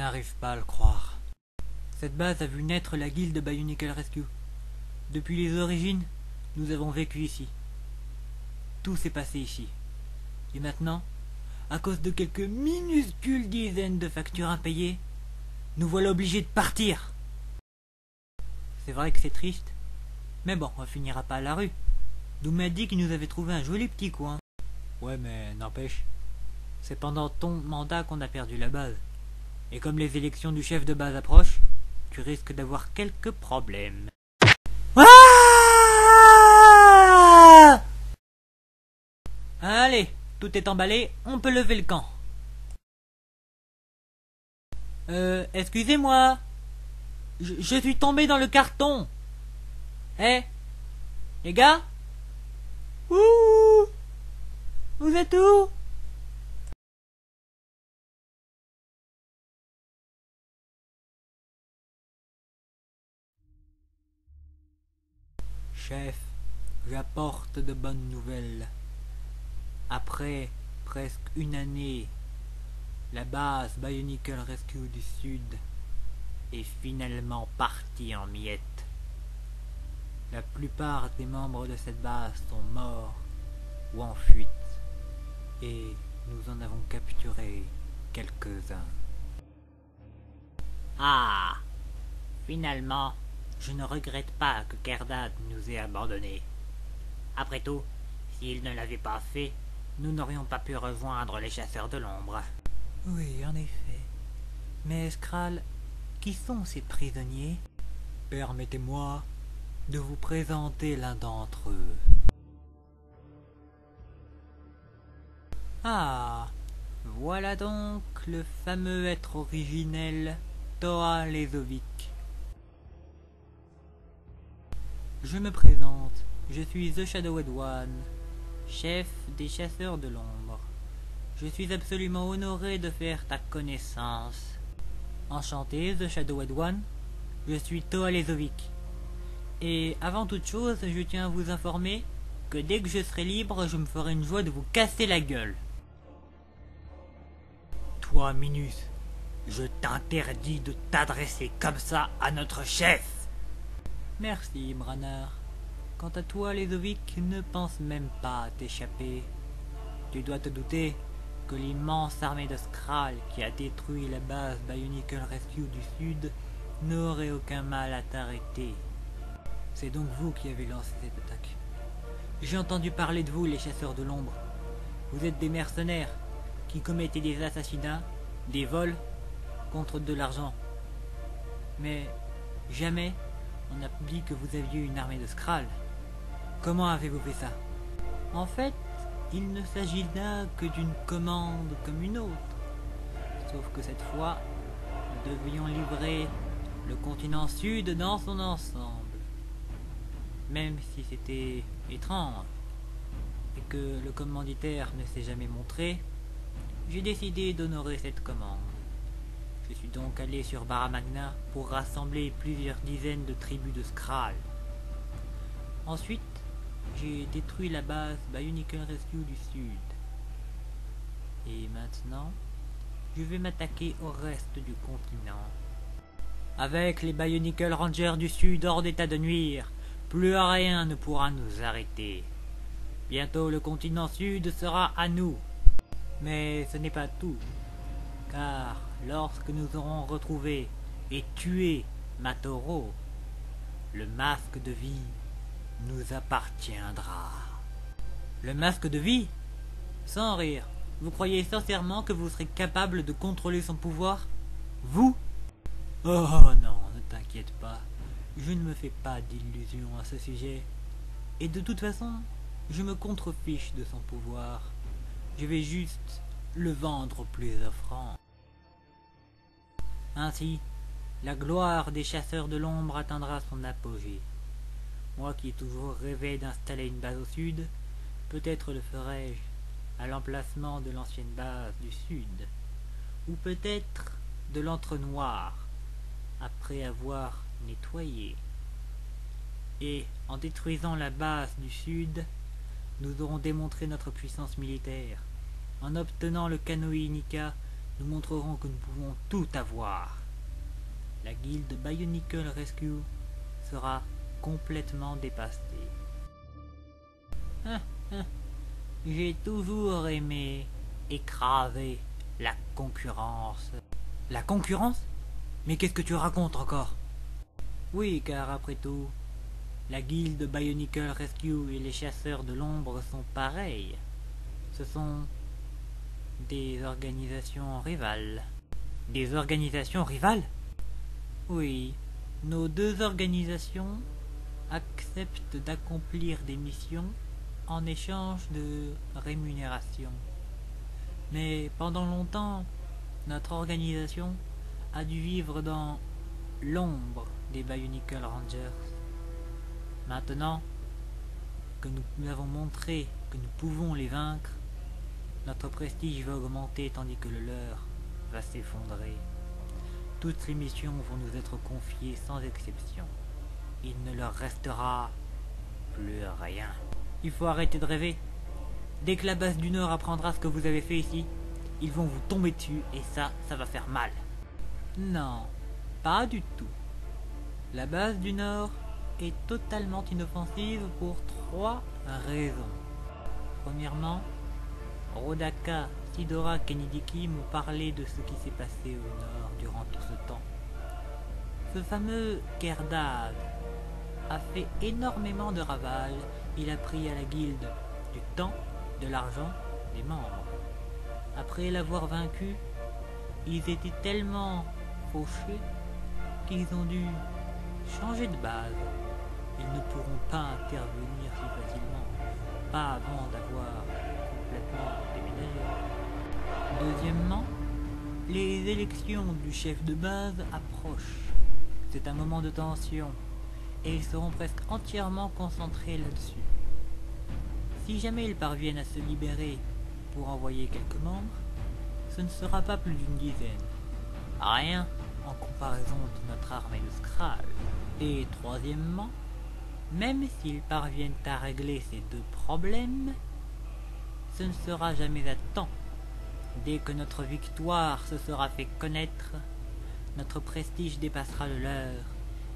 n'arrive pas à le croire. Cette base a vu naître la guilde Bionicle Rescue. Depuis les origines, nous avons vécu ici. Tout s'est passé ici. Et maintenant, à cause de quelques minuscules dizaines de factures impayées, nous voilà obligés de partir. C'est vrai que c'est triste, mais bon, on finira pas à la rue. Doom m'a dit qu'il nous avait trouvé un joli petit coin. Ouais, mais n'empêche, c'est pendant ton mandat qu'on a perdu la base. Et comme les élections du chef de base approchent, tu risques d'avoir quelques problèmes. Ah! Allez, tout est emballé, on peut lever le camp. Excusez-moi. Je suis tombé dans le carton. Les gars? Ouh! Vous êtes où? Chef, j'apporte de bonnes nouvelles. Après presque une année, la base Bionicle Rescue du Sud est finalement partie en miettes. La plupart des membres de cette base sont morts ou en fuite, et nous en avons capturé quelques-uns. Ah, finalement, je ne regrette pas que Kerdad nous ait abandonnés. Après tout, s'il ne l'avait pas fait, nous n'aurions pas pu rejoindre les chasseurs de l'ombre. Oui, en effet. Mais Skral, qui sont ces prisonniers? Permettez-moi de vous présenter l'un d'entre eux. Ah, voilà donc le fameux être originel Toa Lezovic. Je me présente, je suis The Shadowed One, chef des chasseurs de l'ombre. Je suis absolument honoré de faire ta connaissance. Enchanté, The Shadowed One, je suis Toa Lezovic. Et avant toute chose, je tiens à vous informer que dès que je serai libre, je me ferai une joie de vous casser la gueule. Toi, Minus, je t'interdis de t'adresser comme ça à notre chef. Merci, Branard. Quant à toi, Lezovic, ne pense même pas à t'échapper. Tu dois te douter que l'immense armée de Skral qui a détruit la base Bionicle Rescue du Sud n'aurait aucun mal à t'arrêter. C'est donc vous qui avez lancé cette attaque. J'ai entendu parler de vous, les chasseurs de l'ombre. Vous êtes des mercenaires qui commettaient des assassinats, des vols, contre de l'argent. Mais jamais on n'a dit que vous aviez une armée de Skral. Comment avez-vous fait ça? En fait, il ne s'agit là que d'une commande comme une autre. Sauf que cette fois, nous devions livrer le continent sud dans son ensemble. Même si c'était étrange, et que le commanditaire ne s'est jamais montré, j'ai décidé d'honorer cette commande. Je suis donc allé sur Barra Magna pour rassembler plusieurs dizaines de tribus de Skral. Ensuite, j'ai détruit la base Bionicle Rescue du Sud. Et maintenant, je vais m'attaquer au reste du continent. Avec les Bionicle Rangers du Sud hors d'état de nuire, plus rien ne pourra nous arrêter. Bientôt le continent Sud sera à nous. Mais ce n'est pas tout, car lorsque nous aurons retrouvé et tué Matoro, le masque de vie nous appartiendra. Le masque de vie? Sans rire, vous croyez sincèrement que vous serez capable de contrôler son pouvoir? Vous? Oh non, ne t'inquiète pas, je ne me fais pas d'illusions à ce sujet. Et de toute façon, je me contrefiche de son pouvoir. Je vais juste le vendre au plus offrant. Ainsi, la gloire des chasseurs de l'ombre atteindra son apogée. Moi qui ai toujours rêvé d'installer une base au sud, peut-être le ferai-je à l'emplacement de l'ancienne base du sud, ou peut-être de l'entre-noir, après avoir nettoyé. Et en détruisant la base du sud, nous aurons démontré notre puissance militaire. En obtenant le Kanohi Nika, Nous montrerons que nous pouvons tout avoir. La guilde Bionicle Rescue sera complètement dépassée. J'ai toujours aimé écraser la concurrence. La concurrence? Mais qu'est-ce que tu racontes encore? Oui, car après tout, la guilde Bionicle Rescue et les chasseurs de l'ombre sont pareils. Ce sont des organisations rivales. Des organisations rivales? Oui, nos deux organisations acceptent d'accomplir des missions en échange de rémunération. Mais pendant longtemps, notre organisation a dû vivre dans l'ombre des Bionicle Rangers. Maintenant que nous avons montré que nous pouvons les vaincre, notre prestige va augmenter tandis que le leur va s'effondrer. Toutes les missions vont nous être confiées sans exception. Il ne leur restera plus rien. Il faut arrêter de rêver. Dès que la base du Nord apprendra ce que vous avez fait ici, ils vont vous tomber dessus et ça va faire mal. Non, pas du tout. La base du Nord est totalement inoffensive pour 3 raisons. Premièrement, Rodaka, Sidora, Kenidiki m'ont parlé de ce qui s'est passé au Nord durant tout ce temps. Ce fameux Kerdad a fait énormément de ravages. Il a pris à la guilde du temps, de l'argent, des membres. Après l'avoir vaincu, ils étaient tellement fauchés qu'ils ont dû changer de base. Ils ne pourront pas intervenir si facilement, pas avant d'avoir complètement déménagé. Deuxièmement, les élections du chef de base approchent. C'est un moment de tension, et ils seront presque entièrement concentrés là-dessus. Si jamais ils parviennent à se libérer pour envoyer quelques membres, ce ne sera pas plus d'une dizaine. Rien en comparaison de notre armée de Skrull. Et troisièmement, même s'ils parviennent à régler ces deux problèmes, ce ne sera jamais à temps. Dès que notre victoire se sera fait connaître, notre prestige dépassera le leur,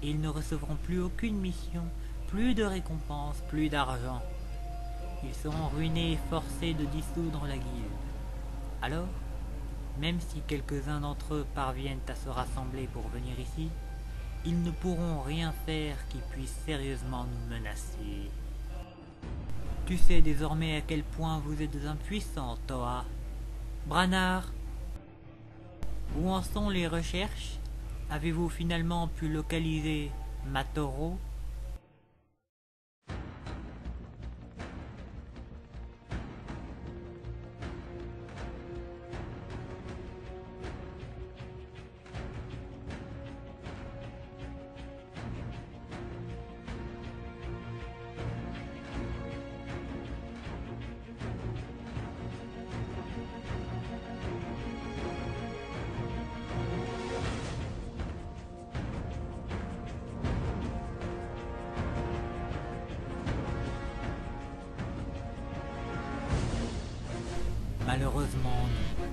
et ils ne recevront plus aucune mission, plus de récompenses, plus d'argent. Ils seront ruinés et forcés de dissoudre la guilde. Alors, même si quelques-uns d'entre eux parviennent à se rassembler pour venir ici, ils ne pourront rien faire qui puisse sérieusement nous menacer. Tu sais désormais à quel point vous êtes impuissant, Toa. Branard, où en sont les recherches? Avez-vous finalement pu localiser Matoro? Malheureusement, non.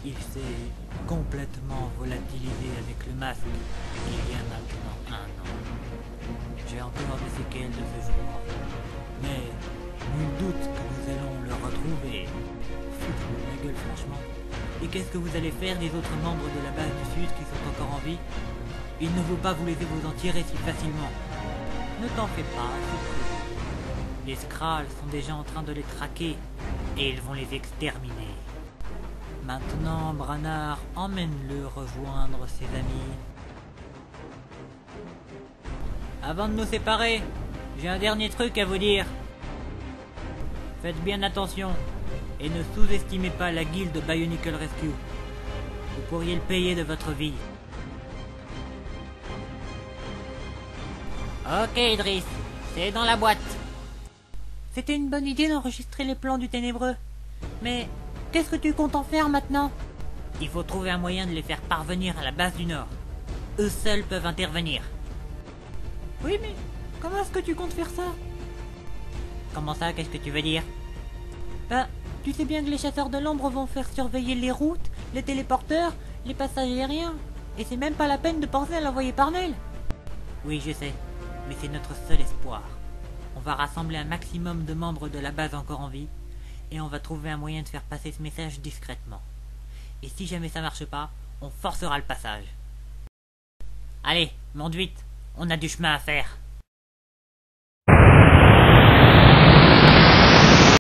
Il s'est complètement volatilisé avec le masque il y a maintenant 1 an. J'ai encore des séquelles de ce jour, mais nul doute que nous allons le retrouver. Foutre-moi la gueule, franchement. Et qu'est-ce que vous allez faire des autres membres de la base du Sud qui sont encore en vie? Il ne faut pas vous laisser vous en tirer si facilement. Ne t'en fais pas, c'est prévu. Les Skrull sont déjà en train de les traquer, et ils vont les exterminer. Maintenant, Branard, emmène-le rejoindre ses amis. Avant de nous séparer, j'ai un dernier truc à vous dire. Faites bien attention, et ne sous-estimez pas la guilde Bionicle Rescue. Vous pourriez le payer de votre vie. Ok, Idris, c'est dans la boîte. C'était une bonne idée d'enregistrer les plans du Ténébreux. Mais qu'est-ce que tu comptes en faire maintenant? Il faut trouver un moyen de les faire parvenir à la base du Nord. Eux seuls peuvent intervenir. Oui, mais comment est-ce que tu comptes faire ça? Comment ça, qu'est-ce que tu veux dire? Bah, tu sais bien que les chasseurs de l'ombre vont faire surveiller les routes, les téléporteurs, les passages aériens. Et c'est même pas la peine de penser à l'envoyer par mail. Oui, je sais, mais c'est notre seul espoir. On va rassembler un maximum de membres de la base encore en vie, et on va trouver un moyen de faire passer ce message discrètement. Et si jamais ça marche pas, on forcera le passage. Allez, monte vite, on a du chemin à faire.